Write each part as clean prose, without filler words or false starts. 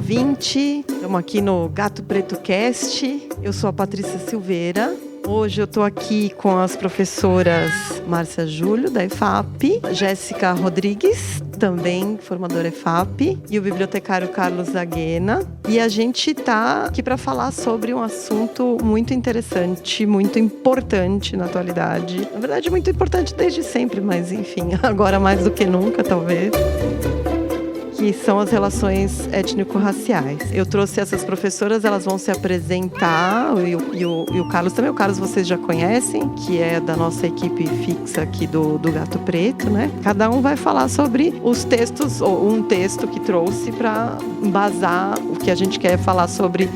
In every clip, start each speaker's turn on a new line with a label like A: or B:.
A: ouvinte. Estamos aqui no Gato Preto Cast. Eu sou a Patrícia Silveira. Hoje eu estou aqui com as professoras Márcia Júlio, da EFAP, Jéssica Rodrigues, também formadora EFAP, e o bibliotecário Carlos Zaguena. E a gente está aqui para falar sobre um assunto muito interessante, muito importante na atualidade. Na verdade, muito importante desde sempre, mas enfim, agora mais do que nunca, talvez. Que são as relações étnico-raciais. Eu trouxe essas professoras, elas vão se apresentar, e o Carlos também. O Carlos vocês já conhecem, que é da nossa equipe fixa aqui do Gato Preto, né? Cada um vai falar sobre os textos, ou um texto que trouxe para embasar o que a gente quer falar sobre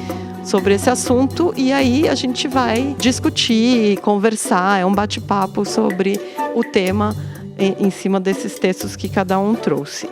A: esse assunto, e aí a gente vai discutir, conversar, é um bate-papo sobre o tema em cima desses textos que cada um trouxe.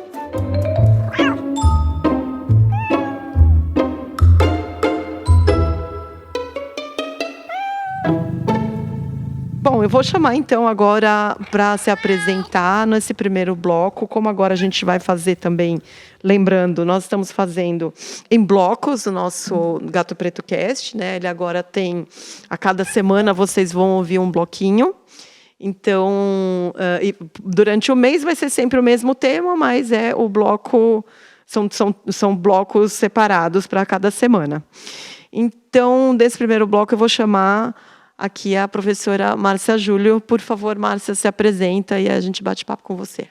A: Bom, eu vou chamar então agora para se apresentar nesse primeiro bloco, como agora a gente vai fazer também, lembrando, nós estamos fazendo em blocos o nosso Gato Preto Cast, né? Ele agora tem, a cada semana vocês vão ouvir um bloquinho. Então, durante o mês vai ser sempre o mesmo tema, mas é o bloco, são blocos separados para cada semana. Então, desse primeiro bloco eu vou chamar aqui a professora Márcia Júlio. Por favor, Márcia, se apresenta e a gente bate papo com você.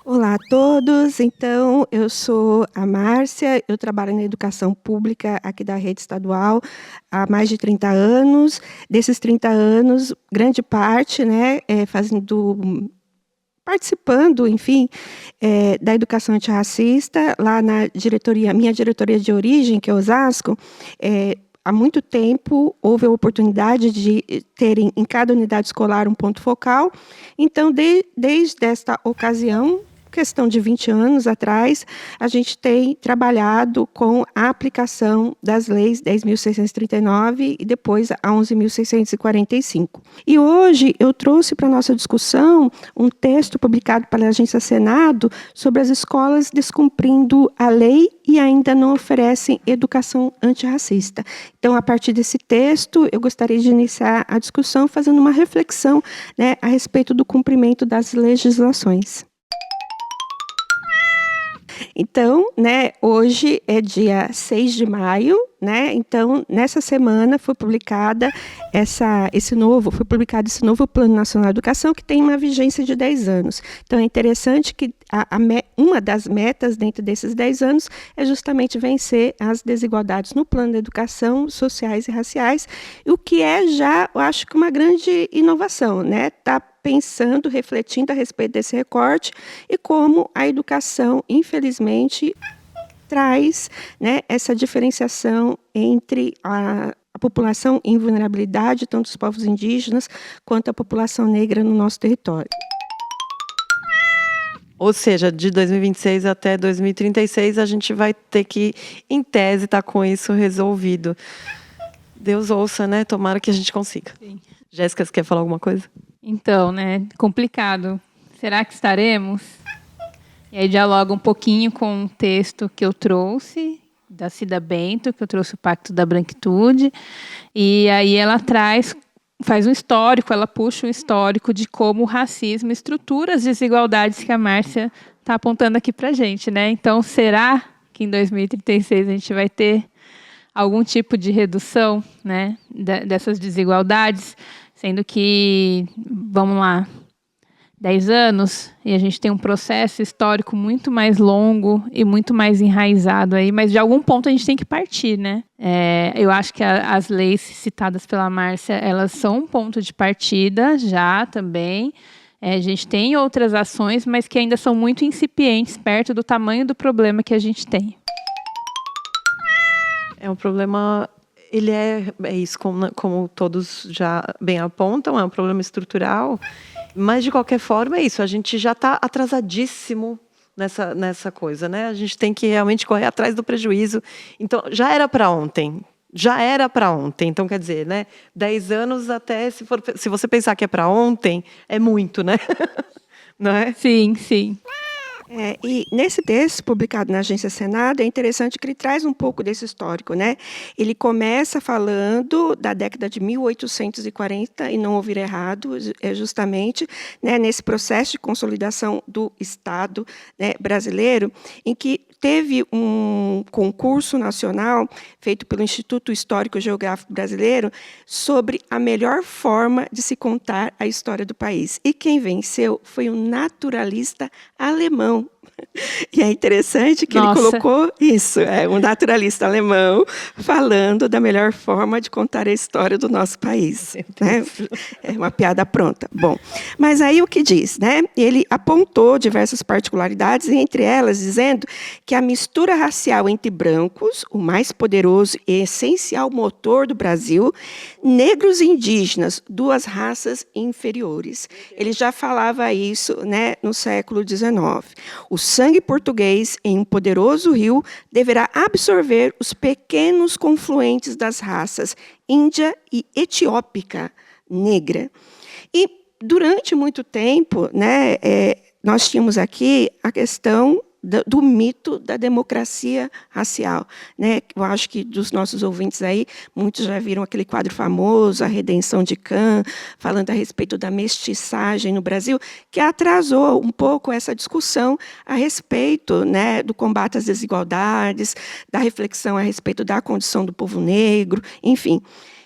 B: Olá a todos, então eu sou a Márcia, eu trabalho na educação pública aqui da rede estadual há mais de 30 anos. Desses 30 anos, grande parte, né, participando, enfim, da educação antirracista, lá na diretoria, minha diretoria de origem, que é Osasco. Há muito tempo houve a oportunidade de terem em cada unidade escolar um ponto focal. Então, desde esta ocasião, questão de 20 anos atrás, a gente tem trabalhado com a aplicação das leis 10.639 e depois a 11.645. E hoje eu trouxe para a nossa discussão um texto publicado pela Agência Senado sobre as escolas descumprindo a lei e ainda não oferecem educação antirracista. Então, a partir desse texto, eu gostaria de iniciar a discussão fazendo uma reflexão, né, a respeito do cumprimento das legislações. Então, né, hoje é dia 6 de maio, né? Então, nessa semana foi publicado esse novo Plano Nacional de Educação, que tem uma vigência de 10 anos. Então, é interessante que uma das metas dentro desses 10 anos é justamente vencer as desigualdades no plano da educação, sociais e raciais, o que é já, eu acho que uma grande inovação, né? Tá pensando, refletindo a respeito desse recorte e como a educação, infelizmente, traz, né, essa diferenciação entre a população em vulnerabilidade, tanto os povos indígenas quanto a população negra no nosso território.
A: Ou seja, de 2026 até 2036, a gente vai ter que, em tese, estar com isso resolvido. Deus ouça, né? Tomara que a gente consiga. Sim. Jéssica, você quer falar alguma coisa?
C: Então, né, complicado. Será que estaremos? E aí dialoga um pouquinho com um texto que eu trouxe, da Cida Bento, que eu trouxe o Pacto da Branquitude, e aí ela faz um histórico, ela puxa um histórico de como o racismo estrutura as desigualdades que a Márcia está apontando aqui para a gente, né? Então, será que em 2036 a gente vai ter algum tipo de redução, né, dessas desigualdades? Sendo que, vamos lá, 10 anos, e a gente tem um processo histórico muito mais longo e muito mais enraizado aí, mas de algum ponto a gente tem que partir, né? Eu acho que as leis citadas pela Márcia, elas são um ponto de partida já também. A gente tem outras ações, mas que ainda são muito incipientes perto do tamanho do problema que a gente tem.
A: É um problema... Ele é isso, como todos já bem apontam, é um problema estrutural, mas, de qualquer forma, é isso. A gente já está atrasadíssimo nessa coisa, né? A gente tem que realmente correr atrás do prejuízo. Então, já era para ontem. Então, quer dizer, né? 10 anos até, se você pensar que é para ontem, é muito, né? Não é?
C: Sim, sim.
B: E nesse texto, publicado na Agência Senado, é interessante que ele traz um pouco desse histórico, né? Ele começa falando da década de 1840, e não ouvir errado, é justamente, né, nesse processo de consolidação do Estado, né, brasileiro, em que teve um concurso nacional feito pelo Instituto Histórico Geográfico Brasileiro sobre a melhor forma de se contar a história do país. E quem venceu foi um naturalista alemão. E é interessante que ele colocou isso, um naturalista alemão falando da melhor forma de contar a história do nosso país. Né? É uma piada pronta. Bom, mas aí o que diz? Né? Ele apontou diversas particularidades, entre elas dizendo que a mistura racial entre brancos, o mais poderoso e essencial motor do Brasil, negros e indígenas, duas raças inferiores. Ele já falava isso, né, no século XIX. O sangue português em um poderoso rio deverá absorver os pequenos confluentes das raças índia e etiópica negra. E, durante muito tempo, né, nós tínhamos aqui a questão do mito da democracia racial, né? Eu acho que dos nossos ouvintes aí, muitos já viram aquele quadro famoso, A Redenção de Cã, falando a respeito da mestiçagem no Brasil, que atrasou um pouco essa discussão a respeito, né, do combate às desigualdades, da reflexão a respeito da condição do povo negro, enfim.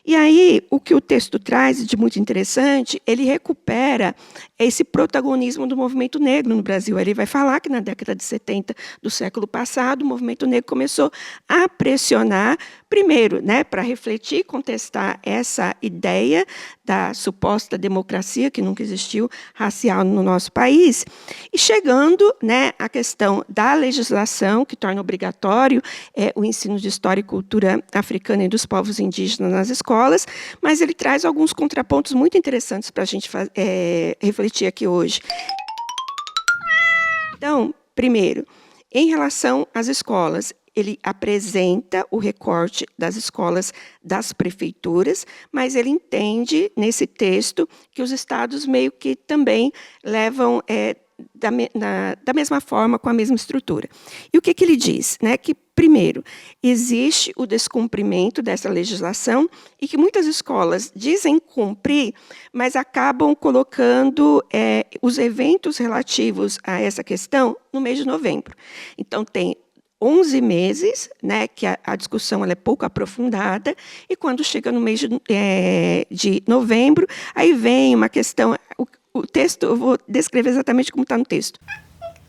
B: E aí, o que o texto traz de muito interessante, ele recupera esse protagonismo do movimento negro no Brasil. Ele vai falar que na década de 70 do século passado, o movimento negro começou a pressionar, primeiro, né, para refletir e contestar essa ideia da suposta democracia, que nunca existiu, racial no nosso país, e chegando, né, à questão da legislação, que torna obrigatório o ensino de história e cultura africana e dos povos indígenas nas escolas, mas ele traz alguns contrapontos muito interessantes para a gente refletir aqui hoje. Então, primeiro, em relação às escolas, ele apresenta o recorte das escolas das prefeituras, mas ele entende, nesse texto, que os estados meio que também levam da mesma forma, com a mesma estrutura. E o que ele diz? Né? Que, primeiro, existe o descumprimento dessa legislação e que muitas escolas dizem cumprir, mas acabam colocando os eventos relativos a essa questão no mês de novembro. Então, tem 11 meses, né, que a discussão ela é pouco aprofundada, e quando chega no mês de novembro, aí vem uma questão. O texto, eu vou descrever exatamente como está no texto.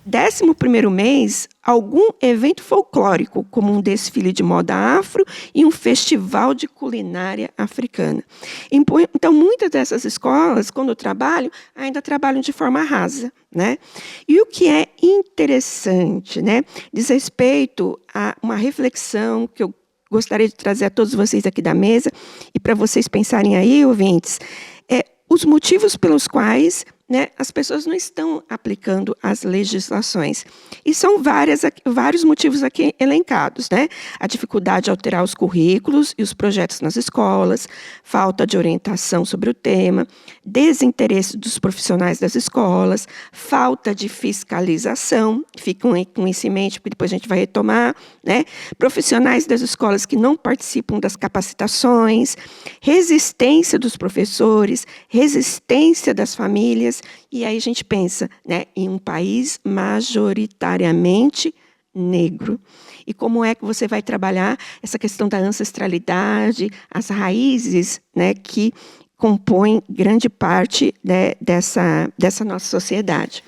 B: 11º mês, algum evento folclórico, como um desfile de moda afro e um festival de culinária africana. Então, muitas dessas escolas, quando trabalham, ainda trabalham de forma rasa. Né? E o que é interessante, né, diz respeito a uma reflexão que eu gostaria de trazer a todos vocês aqui da mesa, e para vocês pensarem aí, ouvintes, os motivos pelos quais, né, as pessoas não estão aplicando as legislações. E são vários motivos aqui elencados. Né? A dificuldade de alterar os currículos e os projetos nas escolas, falta de orientação sobre o tema, desinteresse dos profissionais das escolas, falta de fiscalização, ficam com isso em mente, porque depois a gente vai retomar, né? Profissionais das escolas que não participam das capacitações, resistência dos professores, resistência das famílias. E aí a gente pensa, né, em um país majoritariamente negro. E como é que você vai trabalhar essa questão da ancestralidade, as raízes, né, que compõem grande parte, né, dessa nossa sociedade.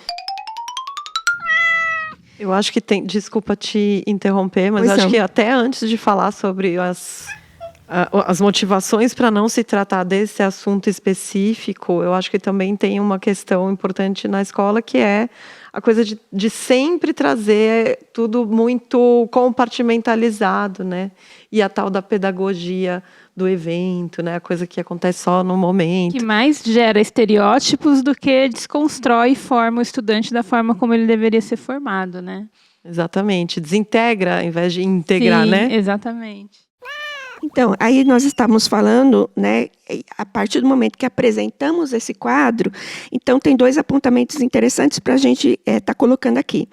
A: Eu acho que desculpa te interromper, mas acho que até antes de falar sobre as motivações para não se tratar desse assunto específico, eu acho que também tem uma questão importante na escola, que é a coisa de sempre trazer tudo muito compartimentalizado, né? E a tal da pedagogia do evento, né? A coisa que acontece só no momento.
C: Que mais gera estereótipos do que desconstrói e forma o estudante da forma como ele deveria ser formado, né?
A: Exatamente. Desintegra, ao invés de integrar,
C: Sim,
A: né?
C: Exatamente.
B: Então, aí nós estamos falando, né, a partir do momento que apresentamos esse quadro, então tem 2 apontamentos interessantes para a gente estar colocando aqui.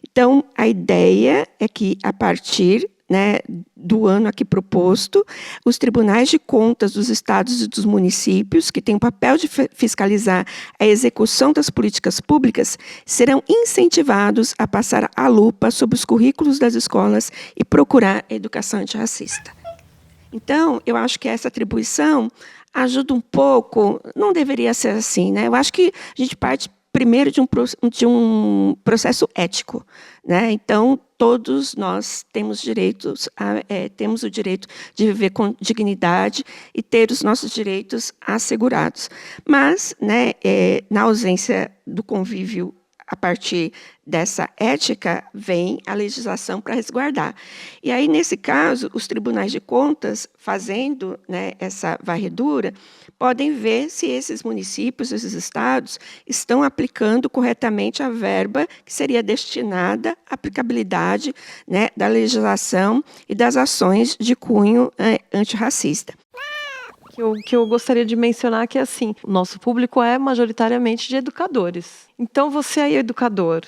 B: Então, a ideia é que, a partir, né, do ano aqui proposto, os tribunais de contas dos estados e dos municípios, que têm o papel de fiscalizar a execução das políticas públicas, serão incentivados a passar a lupa sobre os currículos das escolas e procurar a educação antirracista. Então, eu acho que essa atribuição ajuda um pouco, não deveria ser assim, né? Eu acho que a gente parte primeiro de um processo ético, né? Então, todos nós temos temos o direito de viver com dignidade e ter os nossos direitos assegurados. Mas, né, na ausência do convívio a partir dessa ética, vem a legislação para resguardar. E aí, nesse caso, os tribunais de contas, fazendo, né, essa varredura, podem ver se esses municípios, esses estados, estão aplicando corretamente a verba que seria destinada à aplicabilidade, né, da legislação e das ações de cunho antirracista.
A: Que eu gostaria de mencionar que, assim, o nosso público é majoritariamente de educadores. Então, você aí, educador,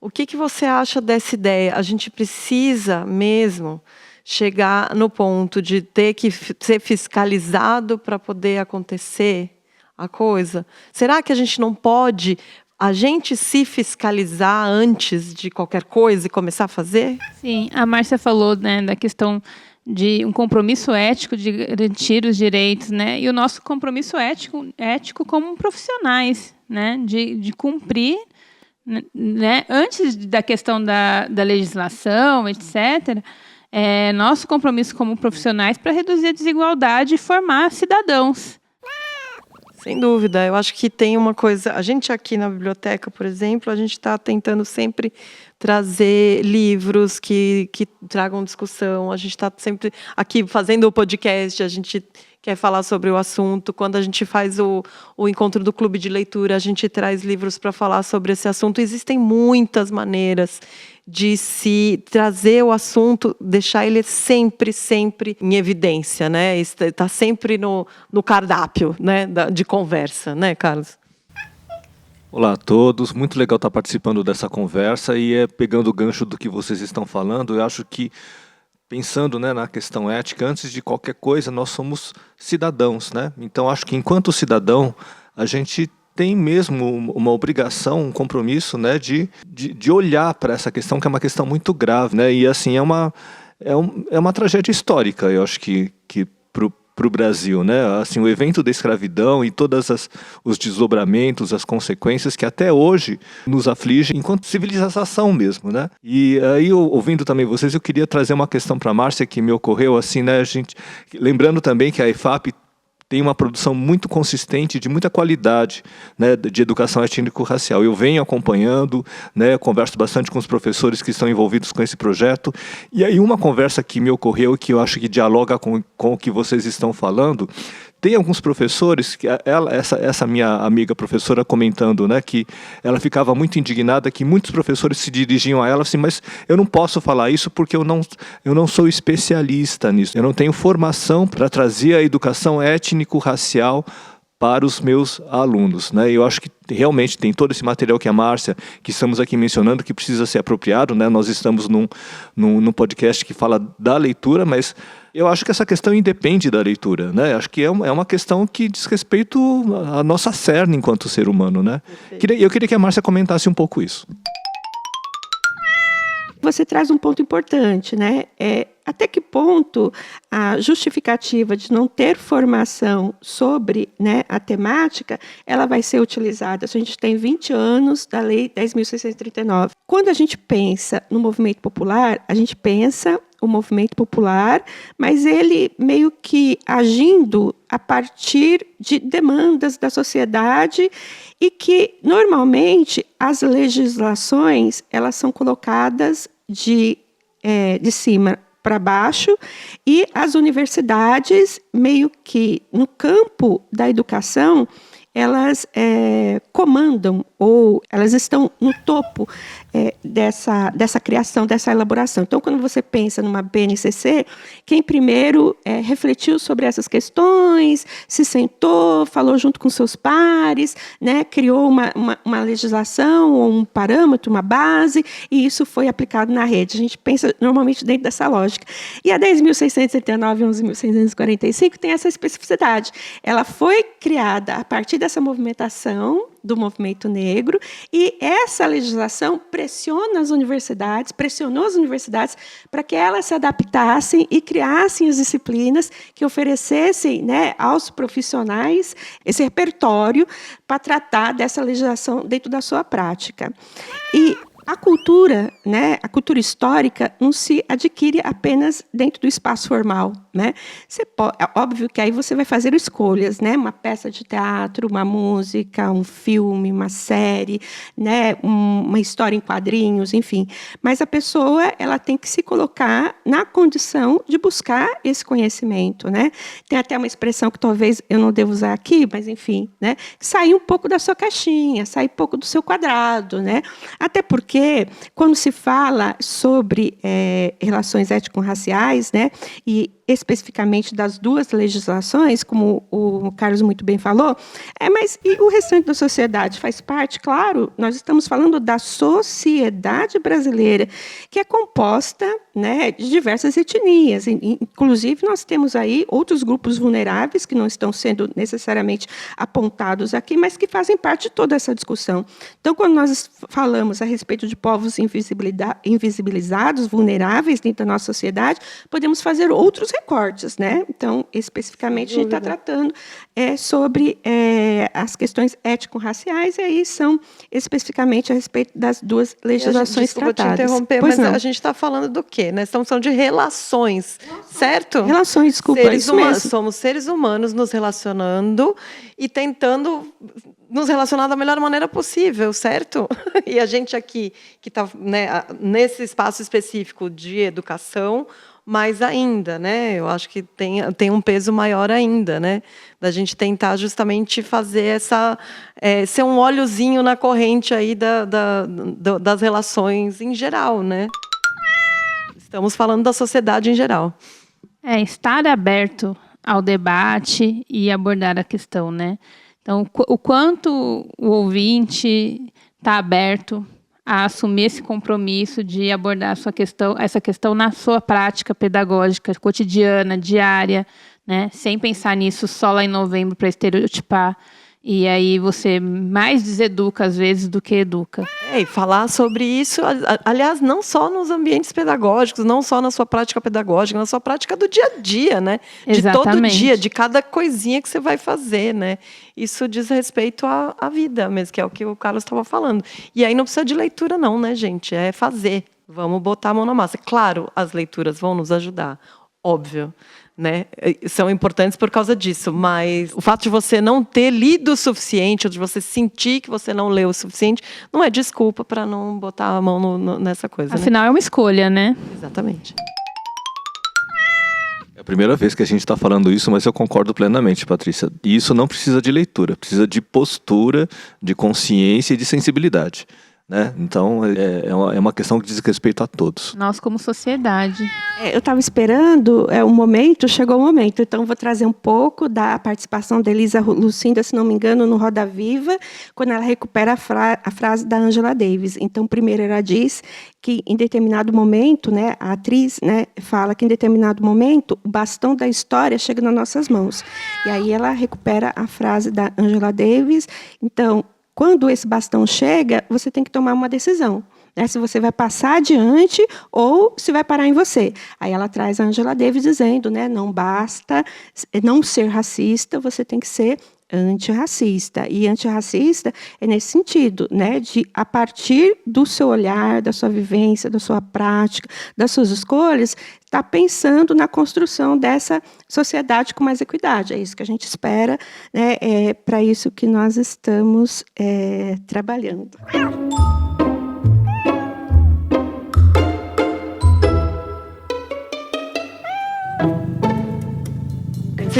A: o que você acha dessa ideia? A gente precisa mesmo chegar no ponto de ter que ser fiscalizado para poder acontecer a coisa? Será que a gente não pode se fiscalizar antes de qualquer coisa e começar a fazer?
C: Sim, a Márcia falou, né, da questão de um compromisso ético de garantir os direitos, né? E o nosso compromisso ético como profissionais, né? De cumprir, né? Antes da questão da legislação, etc., nosso compromisso como profissionais para reduzir a desigualdade e formar cidadãos.
A: Sem dúvida, eu acho que tem uma coisa. A gente aqui na biblioteca, por exemplo, a gente está tentando sempre trazer livros que tragam discussão. A gente está sempre aqui fazendo o podcast, a gente quer falar sobre o assunto. Quando a gente faz o encontro do clube de leitura, a gente traz livros para falar sobre esse assunto. Existem muitas maneiras de se trazer o assunto, deixar ele sempre em evidência, né? Está sempre no cardápio, né, de conversa, né, Carlos?
D: Olá a todos, muito legal estar participando dessa conversa e pegando o gancho do que vocês estão falando, eu acho que, pensando, né, na questão ética, antes de qualquer coisa, nós somos cidadãos, né? Então, acho que enquanto cidadão, a gente tem mesmo uma obrigação, um compromisso, né, de olhar para essa questão, que é uma questão muito grave, né? E assim, é uma tragédia histórica, eu acho que para o Brasil, né? Assim, o evento da escravidão e todos os desdobramentos, as consequências que até hoje nos afligem enquanto civilização mesmo, né? E aí, ouvindo também vocês, eu queria trazer uma questão para a Márcia que me ocorreu, assim, né? Lembrando também que a EFAP tem uma produção muito consistente, de muita qualidade, né, de educação étnico-racial. Eu venho acompanhando, né, converso bastante com os professores que estão envolvidos com esse projeto, e aí uma conversa que me ocorreu, que eu acho que dialoga com o que vocês estão falando. Tem alguns professores, essa minha amiga professora comentando, né, que ela ficava muito indignada, que muitos professores se dirigiam a ela assim, mas eu não posso falar isso porque eu não sou especialista nisso, eu não tenho formação para trazer a educação étnico-racial para os meus alunos, né? Eu acho que realmente tem todo esse material que a Márcia, que estamos aqui mencionando, que precisa ser apropriado, né? Nós estamos num podcast que fala da leitura, mas eu acho que essa questão independe da leitura, né? Acho que é uma questão que diz respeito à nossa cerne enquanto ser humano, né? Eu queria que a Márcia comentasse um pouco isso.
B: Você traz um ponto importante, né? Até que ponto a justificativa de não ter formação sobre, né, a temática, ela vai ser utilizada? A gente tem 20 anos da Lei 10.639. Quando a gente pensa no movimento popular, a gente pensa o movimento popular, mas ele meio que agindo a partir de demandas da sociedade e que, normalmente, as legislações elas são colocadas de cima para baixo e as universidades, meio que no campo da educação, elas comandam ou elas estão no topo dessa criação, dessa elaboração. Então, quando você pensa numa BNCC, quem primeiro refletiu sobre essas questões, se sentou, falou junto com seus pares, né, criou uma legislação, ou um parâmetro, uma base, e isso foi aplicado na rede. A gente pensa normalmente dentro dessa lógica. E a 10.679 e 11.645 tem essa especificidade. Ela foi criada a partir dessa movimentação do movimento negro, e essa legislação pressionou as universidades para que elas se adaptassem e criassem as disciplinas que oferecessem, né, aos profissionais esse repertório para tratar dessa legislação dentro da sua prática. E a cultura, né, a cultura histórica não se adquire apenas dentro do espaço formal, né? É óbvio que aí você vai fazer escolhas, né? Uma peça de teatro, uma música, um filme, uma série, né? Uma história em quadrinhos, enfim. Mas a pessoa, ela tem que se colocar na condição de buscar esse conhecimento, né? Tem até uma expressão que talvez eu não devo usar aqui, mas enfim, né? Sair um pouco da sua caixinha, sair um pouco do seu quadrado, né? Até porque quando se fala sobre relações étnico-raciais, né, e especificamente das duas legislações, como o Carlos muito bem falou, mas e o restante da sociedade faz parte? Claro, nós estamos falando da sociedade brasileira, que é composta, né, de diversas etnias. Inclusive, nós temos aí outros grupos vulneráveis que não estão sendo necessariamente apontados aqui, mas que fazem parte de toda essa discussão. Então, quando nós falamos a respeito de povos invisibilizados, vulneráveis dentro da nossa sociedade, podemos fazer outros recortes, né? Então, especificamente, a gente está tratando sobre as questões étnico-raciais, e aí são especificamente a respeito das duas legislações tratadas.
A: Desculpa te interromper,
B: pois
A: mas
B: não.
A: A gente está falando do quê? Né? Estamos falando de relações, certo?
B: Relações, desculpa,
A: seres
B: isso
A: humanos,
B: mesmo.
A: somos seres humanos nos relacionando e tentando nos relacionar da melhor maneira possível, certo? E a gente aqui, que está, né, nesse espaço específico de educação, mais ainda, né? Eu acho que tem um peso maior ainda, né? Da gente tentar justamente fazer ser um óleozinho na corrente aí das relações em geral, né? Estamos falando da sociedade em geral.
C: Estar aberto ao debate e abordar a questão, né? Então, o quanto o ouvinte está aberto a assumir esse compromisso de abordar essa questão na sua prática pedagógica cotidiana, diária, né? Sem pensar nisso só lá em novembro para estereotipar. E aí você mais deseduca, às vezes, do que educa.
A: E falar sobre isso, aliás, não só nos ambientes pedagógicos, não só na sua prática pedagógica, na sua prática do dia a dia, né?
C: Exatamente.
A: De todo dia, de cada coisinha que você vai fazer, né? Isso diz respeito à vida mesmo, que é o que o Carlos estava falando. E aí não precisa de leitura não, né, gente? É fazer. Vamos botar a mão na massa. Claro, as leituras vão nos ajudar, óbvio. Né? São importantes por causa disso, mas o fato de você não ter lido o suficiente, ou de você sentir que você não leu o suficiente, não é desculpa para não botar a mão nessa coisa.
C: Afinal,
A: né?
C: É uma escolha, né?
A: Exatamente.
D: É a primeira vez que a gente está falando isso, mas eu concordo plenamente, Patrícia. E isso não precisa de leitura, precisa de postura, de consciência e de sensibilidade. Né? Então, é uma questão que diz respeito a todos.
C: Nós, como sociedade.
B: Eu estava esperando chegou o momento. Então, vou trazer um pouco da participação da Elisa Lucinda, se não me engano, no Roda Viva, quando ela recupera a frase da Angela Davis. Então, primeiro ela diz que, em determinado momento, né, a atriz, né, fala que, em determinado momento, o bastão da história chega nas nossas mãos. E aí ela recupera a frase da Angela Davis. Então, quando esse bastão chega, você tem que tomar uma decisão, né? Se você vai passar adiante ou se vai parar em você. Aí ela traz a Angela Davis dizendo, né, não basta não ser racista, você tem que ser antirracista. E antirracista é nesse sentido, né, de, a partir do seu olhar, da sua vivência, da sua prática, das suas escolhas, estar pensando na construção dessa sociedade com mais equidade. É isso que a gente espera, né, é para isso que nós estamos trabalhando.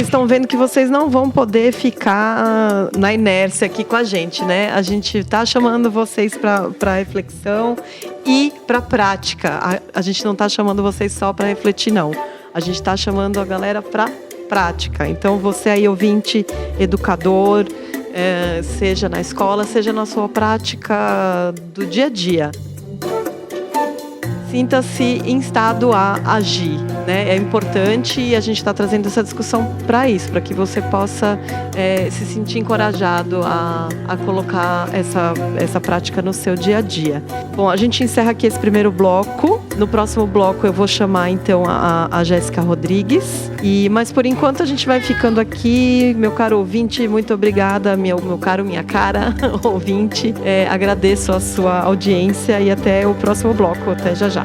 A: vocês estão vendo que vocês não vão poder ficar na inércia aqui com a gente, né? A gente está chamando vocês para reflexão e para prática. A gente não está chamando vocês só para refletir, não. A gente está chamando a galera para prática. Então, você aí, ouvinte, educador, seja na escola, seja na sua prática do dia a dia. Sinta-se em estado a agir, né? É importante e a gente está trazendo essa discussão para isso, para que você possa se sentir encorajado a colocar essa prática no seu dia a dia. Bom, a gente encerra aqui esse primeiro bloco. No próximo bloco eu vou chamar então a Jéssica Rodrigues. Mas por enquanto a gente vai ficando aqui. Meu caro ouvinte, muito obrigada, meu caro, minha cara ouvinte. Agradeço a sua audiência e até o próximo bloco. Até já já.